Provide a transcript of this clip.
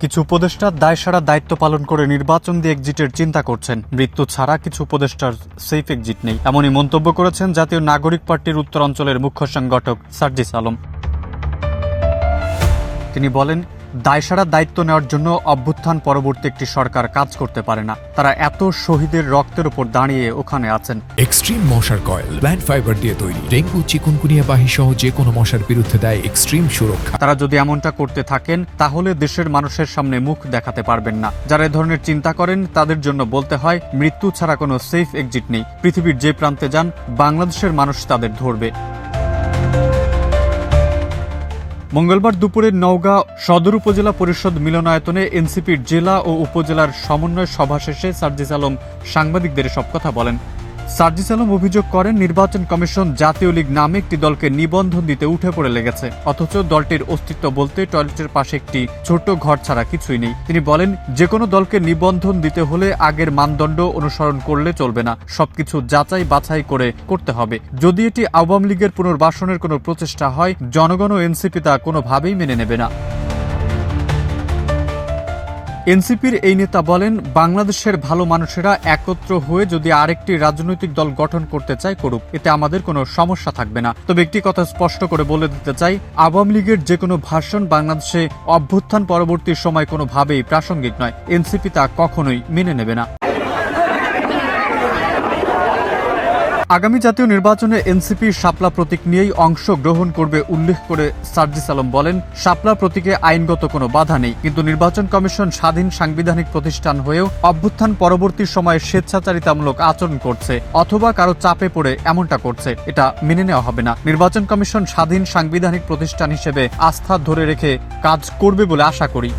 কিছু উপদেষ্টা দায়সারা দায়িত্ব পালন করে নির্বাচন দিয়ে এক্সিটের চিন্তা করছেন। মৃত্যু ছাড়া কিছু উপদেষ্টার সেফ এক্সিট নেই, এমনই মন্তব্য করেছেন জাতীয় নাগরিক পার্টির উত্তরাঞ্চলের মুখ্য সংগঠক সার্জিস আলম। তিনি বলেন, দায়সারা দায়িত্ব নেওয়ার জন্য অভ্যুত্থান পরবর্তী একটি সরকার কাজ করতে পারে না। তারা এত শহীদের রক্তের উপর দাঁড়িয়ে ওখানে আছেন। এক্সট্রিম মশার কয়েল প্ল্যান্ট ফাইবার দিয়ে তৈরি, ডেঙ্গু চিকুনগুনিয়া বাহি সহ যে কোনো মশার বিরুদ্ধে দেয় এক্সট্রিম সুরক্ষা। তারা যদি এমনটা করতে থাকেন তাহলে দেশের মানুষের সামনে মুখ দেখাতে পারবেন না। যারা এ ধরনের চিন্তা করেন তাদের জন্য বলতে হয়, মৃত্যু ছাড়া কোনো সেফ এক্সিট নেই। পৃথিবীর যে প্রান্তে যান, বাংলাদেশের মানুষ তাদের ধরবে। মঙ্গলবার দুপুরে নওগাঁ সদর উপজেলা পরিষদ মিলনায়তনে এনসিপির জেলা ও উপজেলার সমন্বয় সভা শেষে সার্জিস আলম সাংবাদিকদের সব কথা বলেন। সার্জিস আলম অভিযোগ করেন, নির্বাচন কমিশন জাতীয় লীগ নামে একটি দলকে নিবন্ধন দিতে উঠে পড়ে লেগেছে, অথচ দলটির অস্তিত্ব বলতে টয়লেটের পাশে একটি ছোট্ট ঘর ছাড়া কিছুই নেই। তিনি বলেন, যে কোনো দলকে নিবন্ধন দিতে হলে আগের মানদণ্ড অনুসরণ করলে চলবে না, সবকিছু যাচাই বাছাই করে করতে হবে। যদি এটি আওয়ামী লীগের পুনর্বাসনের কোনো প্রচেষ্টা হয়, জনগণ ও এনসিপি তা কোনোভাবেই মেনে নেবে না। এনসিপির এই নেতা বলেন, বাংলাদেশের ভালো মানুষেরা একত্র হয়ে যদি আরেকটি রাজনৈতিক দল গঠন করতে চায় করুক, এতে আমাদের কোনো সমস্যা থাকবে না। তবে একটি কথা স্পষ্ট করে বলে দিতে চাই, আওয়ামী লীগের যে কোনো ভাষণ বাংলাদেশে অভ্যুত্থান পরবর্তী সময় কোনোভাবেই প্রাসঙ্গিক নয়। এনসিপি তা কখনোই মেনে নেবে না। আগামী জাতীয় নির্বাচনে এনসিপি শাপলা প্রতীক নিয়েই অংশগ্রহণ করবে উল্লেখ করে সার্জিস আলম বলেন, শাপলা প্রতীকে আইনগত কোনো বাধা নেই, কিন্তু নির্বাচন কমিশন স্বাধীন সাংবিধানিক প্রতিষ্ঠান হয়েও অভ্যুত্থান পরবর্তী সময়ে স্বেচ্ছাচারিতামূলক আচরণ করছে অথবা কারো চাপে পড়ে এমনটা করছে, এটা মেনে নেওয়া হবে না। নির্বাচন কমিশন স্বাধীন সাংবিধানিক প্রতিষ্ঠান হিসেবে আস্থা ধরে রেখে কাজ করবে বলে আশা করি।